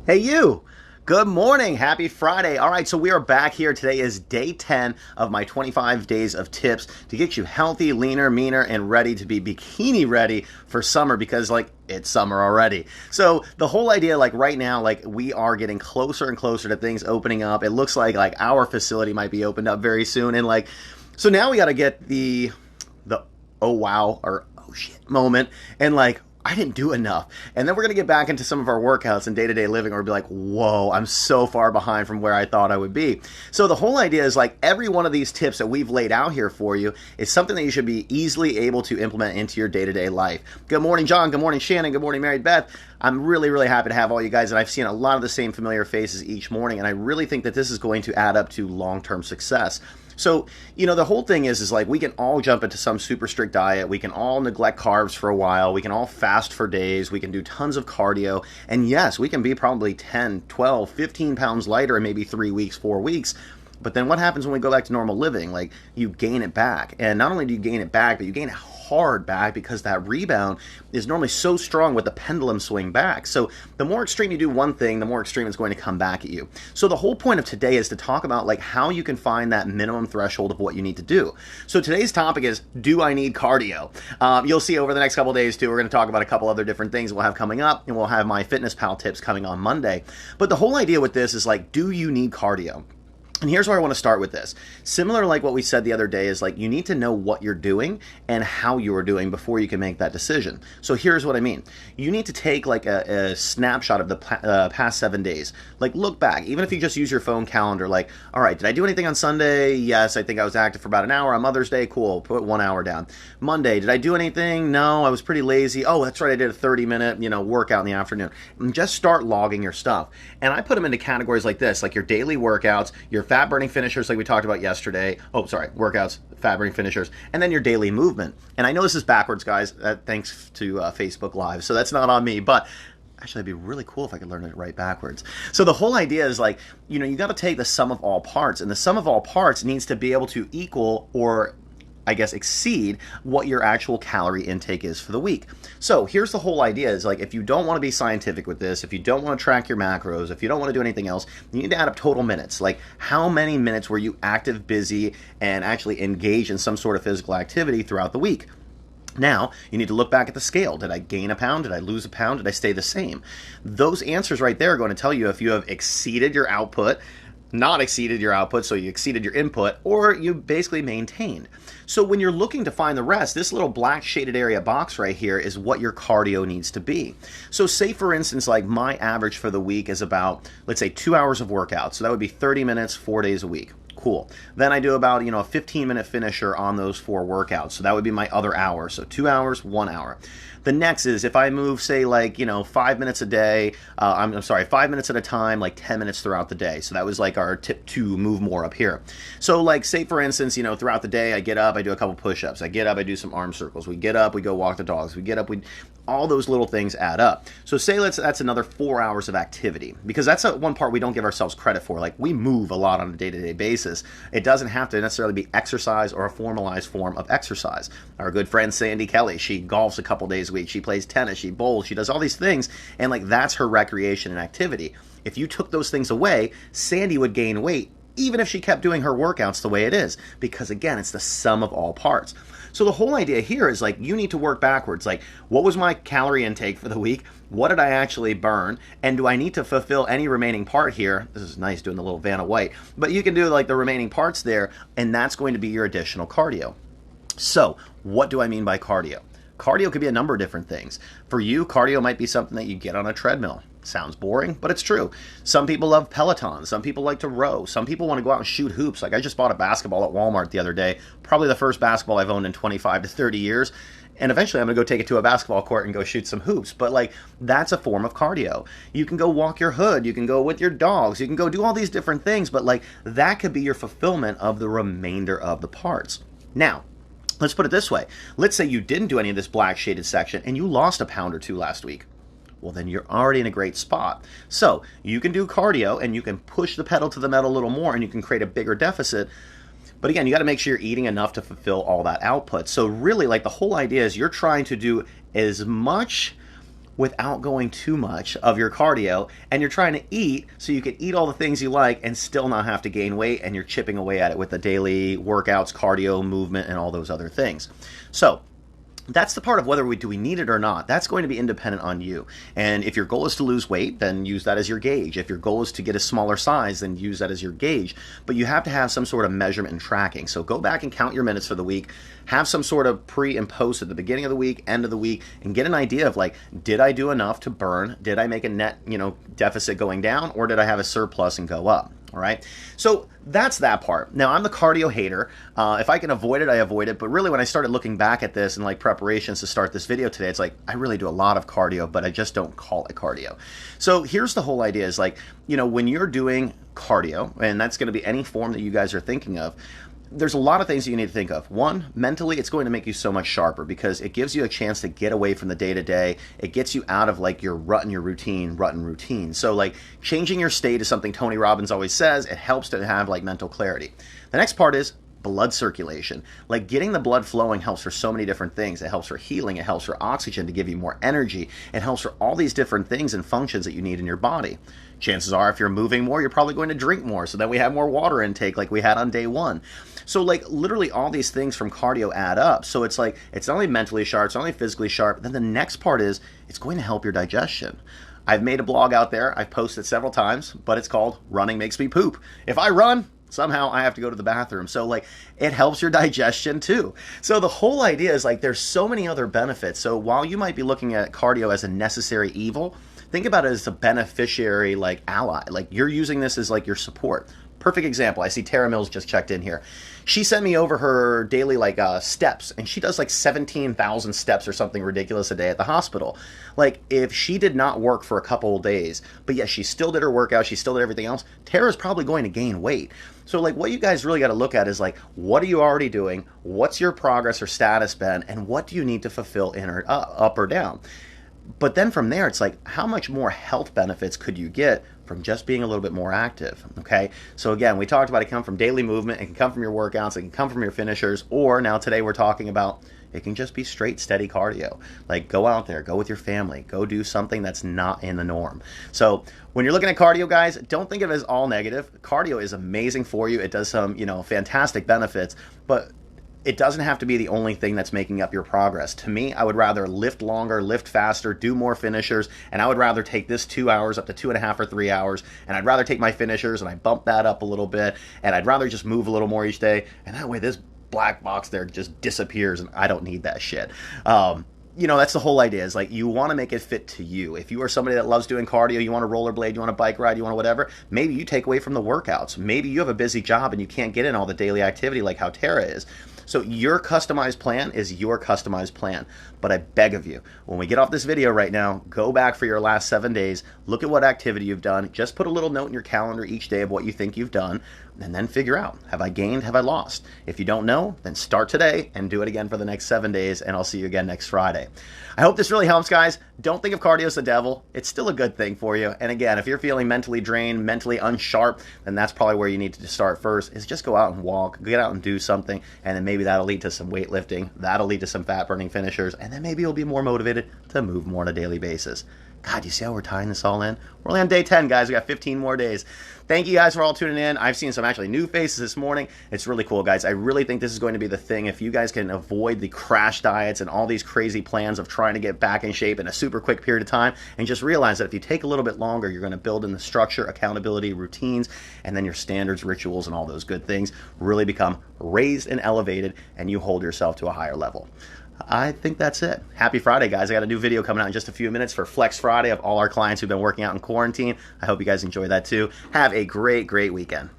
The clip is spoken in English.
Hey, you! Good morning. Happy Friday. All right, so we are back here. Today is day 10 of my 25 days of tips to get you healthy, leaner, meaner, and ready to be bikini ready for summer because, it's summer already. So the whole idea, right now, we are getting closer and closer to things opening up. It looks like our facility might be opened up very soon. And, so now we got to get the oh wow or oh shit moment and, I didn't do enough. And then we're going to get back into some of our workouts and day-to-day living where we'll be like, whoa, I'm so far behind from where I thought I would be. So the whole idea is every one of these tips that we've laid out here for you is something that you should be easily able to implement into your day-to-day life. Good morning, John. Good morning, Shannon. Good morning, Mary Beth. I'm really, really happy to have all you guys, and I've seen a lot of the same familiar faces each morning, and I really think that this is going to add up to long-term success. So, the whole thing is we can all jump into some super strict diet. We can all neglect carbs for a while. We can all fast for days. We can do tons of cardio. And yes, we can be probably 10, 12, 15 pounds lighter in maybe 3 weeks, 4 weeks. But then what happens when we go back to normal living? You gain it back. And not only do you gain it back, but you gain it hard back because that rebound is normally so strong with the pendulum swing back. So the more extreme you do one thing, the more extreme it's going to come back at you. So the whole point of today is to talk about how you can find that minimum threshold of what you need to do. So today's topic is, do I need cardio? You'll see over the next couple of days too, we're going to talk about a couple other different things we'll have coming up, and we'll have my Fitness Pal tips coming on Monday. But the whole idea with this is do you need cardio? And here's where I want to start with this. Similar what we said the other day is you need to know what you're doing and how you are doing before you can make that decision. So here's what I mean. You need to take a snapshot of the past 7 days. Look back, even if you just use your phone calendar, all right, did I do anything on Sunday? Yes, I think I was active for about an hour. On Mother's Day, cool, put 1 hour down. Monday, did I do anything? No, I was pretty lazy. Oh, that's right, I did a 30-minute, workout in the afternoon. And just start logging your stuff. And I put them into categories like this, your daily workouts, your fat burning finishers we talked about yesterday. Workouts, fat burning finishers, and then your daily movement. And I know this is backwards, guys, thanks to Facebook Live, so that's not on me, but actually it'd be really cool if I could learn it right backwards. So the whole idea is you got to take the sum of all parts, and the sum of all parts needs to be able to equal or exceed what your actual calorie intake is for the week. So here's the whole idea is if you don't want to be scientific with this, if you don't want to track your macros, if you don't want to do anything else, you need to add up total minutes. How many minutes were you active, busy, and actually engaged in some sort of physical activity throughout the week? Now, you need to look back at the scale. Did I gain a pound? Did I lose a pound? Did I stay the same? Those answers right there are going to tell you if you have exceeded your output, not exceeded your output, so you exceeded your input, or you basically maintained. So when you're looking to find the rest, this little black shaded area box right here is what your cardio needs to be. So say for instance, my average for the week is about, let's say 2 hours of workout. So that would be 30 minutes, 4 days a week. Cool. Then I do about, a 15-minute finisher on those 4 workouts. So that would be my other hour. So 2 hours, 1 hour. The next is if I move, say, 5 minutes a day, 5 minutes at a time, 10 minutes throughout the day. So that was our tip 2, move more up here. So say for instance, throughout the day, I get up, I do a couple push-ups. I get up, I do some arm circles. We get up, we go walk the dogs. We get up, all those little things add up. So say that's another 4 hours of activity, because that's one part we don't give ourselves credit for. We move a lot on a day-to-day basis. It doesn't have to necessarily be exercise or a formalized form of exercise. Our good friend Sandy Kelly, she golfs a couple days a week. She plays tennis, she bowls, she does all these things, and that's her recreation and activity. If you took those things away, Sandy would gain weight, even if she kept doing her workouts the way it is, because again, it's the sum of all parts. So the whole idea here is you need to work backwards. What was my calorie intake for the week? What did I actually burn? And do I need to fulfill any remaining part here? This is nice doing the little Vanna White, but you can do the remaining parts there, and that's going to be your additional cardio. So what do I mean by cardio? Cardio could be a number of different things. For you, cardio might be something that you get on a treadmill. Sounds boring, but it's true. Some people love Peloton. Some people like to row. Some people want to go out and shoot hoops. I just bought a basketball at Walmart the other day. Probably the first basketball I've owned in 25 to 30 years. And eventually I'm going to go take it to a basketball court and go shoot some hoops. But that's a form of cardio. You can go walk your hood. You can go with your dogs. You can go do all these different things. But that could be your fulfillment of the remainder of the parts. Now, let's put it this way. Let's say you didn't do any of this black shaded section and you lost a pound or 2 last week. Well, then you're already in a great spot. So you can do cardio and you can push the pedal to the metal a little more and you can create a bigger deficit. But again, you got to make sure you're eating enough to fulfill all that output. So really, the whole idea is you're trying to do as much without going too much of your cardio, and you're trying to eat so you can eat all the things you like and still not have to gain weight, and you're chipping away at it with the daily workouts, cardio, movement, and all those other things. So that's the part of whether do we need it or not. That's going to be independent on you. And if your goal is to lose weight, then use that as your gauge. If your goal is to get a smaller size, then use that as your gauge. But you have to have some sort of measurement and tracking. So go back and count your minutes for the week. Have some sort of pre and post at the beginning of the week, end of the week, and get an idea of like, did I do enough to burn? Did I make a net, deficit going down, or did I have a surplus and go up? All right. So that's that part. Now, I'm the cardio hater. If I can avoid it, I avoid it. But really, when I started looking back at this and like preparations to start this video today, it's like, I really do a lot of cardio, but I just don't call it cardio. So here's the whole idea is like, when you're doing cardio, and that's going to be any form that you guys are thinking of, there's a lot of things that you need to think of. One, mentally, it's going to make you so much sharper because it gives you a chance to get away from the day-to-day. It gets you out of like your rut and routine. So like changing your state is something Tony Robbins always says. It helps to have like mental clarity. The next part is blood circulation. Like getting the blood flowing helps for so many different things. It helps for healing. It helps for oxygen to give you more energy. It helps for all these different things and functions that you need in your body. Chances are if you're moving more, you're probably going to drink more. So then we have more water intake like we had on day one. So like literally all these things from cardio add up. So it's like, it's not only mentally sharp, it's not only physically sharp. Then the next part is it's going to help your digestion. I've made a blog out there. I've posted several times, but it's called Running Makes Me Poop. If I run, somehow I have to go to the bathroom. So like it helps your digestion too. So the whole idea is like there's so many other benefits. So while you might be looking at cardio as a necessary evil, think about it as a beneficiary, like ally. Like you're using this as like your support. Perfect example. I see Tara Mills just checked in here. She sent me over her daily steps, and she does like 17,000 steps or something ridiculous a day at the hospital. Like if she did not work for a couple of days, but yes, she still did her workout, she still did everything else, Tara's probably going to gain weight. So like what you guys really got to look at is like, what are you already doing? What's your progress or status been? And what do you need to fulfill in or up or down? But then from there, it's like, how much more health benefits could you get from just being a little bit more active? Okay. So again, we talked about it come from daily movement. It can come from your workouts. It can come from your finishers. Or now today we're talking about it can just be straight, steady cardio. Like go out there, go with your family, go do something that's not in the norm. So when you're looking at cardio, guys, don't think of it as all negative. Cardio is amazing for you. It does some, fantastic benefits, but it doesn't have to be the only thing that's making up your progress. To me, I would rather lift longer, lift faster, do more finishers, and I would rather take this 2 hours up to 2.5 or 3 hours, and I'd rather take my finishers and I bump that up a little bit, and I'd rather just move a little more each day, and that way this black box there just disappears, and I don't need that shit. That's the whole idea is like you want to make it fit to you. If you are somebody that loves doing cardio, you want to rollerblade, you want to bike ride, you want to whatever, maybe you take away from the workouts. Maybe you have a busy job and you can't get in all the daily activity like how Tara is. So your customized plan is your customized plan. But I beg of you, when we get off this video right now, go back for your last 7 days, look at what activity you've done, just put a little note in your calendar each day of what you think you've done, and then figure out, have I gained, have I lost? If you don't know, then start today and do it again for the next 7 days, and I'll see you again next Friday. I hope this really helps, guys. Don't think of cardio as the devil. It's still a good thing for you. And again, if you're feeling mentally drained, mentally unsharp, then that's probably where you need to start first, is just go out and walk, get out and do something, and then maybe that'll lead to some weightlifting, that'll lead to some fat-burning finishers, and then maybe you'll be more motivated to move more on a daily basis. God, you see how we're tying this all in? We're only on day 10, guys. We got 15 more days. Thank you guys for all tuning in. I've seen some actually new faces this morning. It's really cool, guys. I really think this is going to be the thing. If you guys can avoid the crash diets and all these crazy plans of trying to get back in shape in a super quick period of time, and just realize that if you take a little bit longer, you're going to build in the structure, accountability, routines, and then your standards, rituals, and all those good things really become raised and elevated, and you hold yourself to a higher level. I think that's it. Happy Friday, guys. I got a new video coming out in just a few minutes for Flex Friday of all our clients who've been working out in quarantine. I hope you guys enjoy that too. Have a great, great weekend.